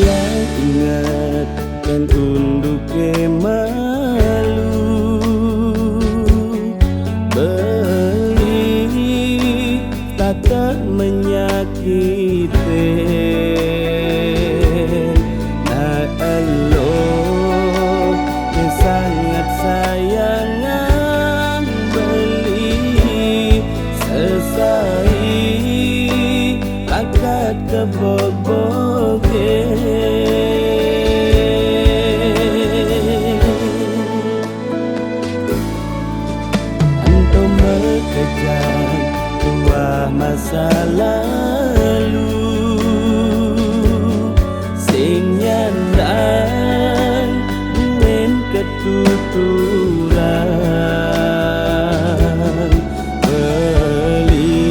ingat dan unduke malu beli tak menyakiti nah elo yang sangat sayangan beli sesai akad keboboge antum mengejar tua masa lalu sing nyandang uen ketuturan beli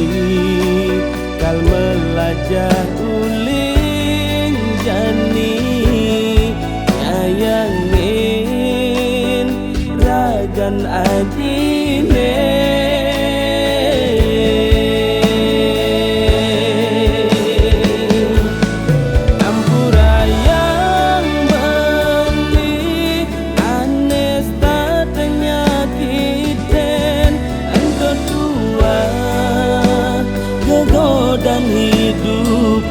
kal melajah uling jani nyayangin ragan adine dan hidup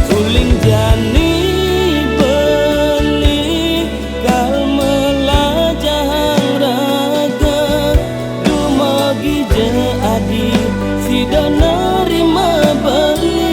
suling jani beli kal melajah raga dumagi je adi sida nerima beli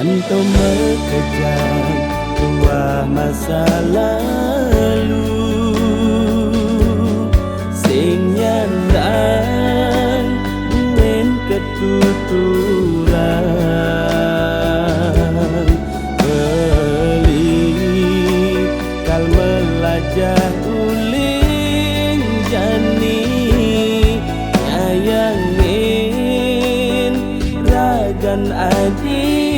antum mengejar tua masa lalu sing nyandang uen ketuturan beli kal melajah uling jani nyayangin ragan adi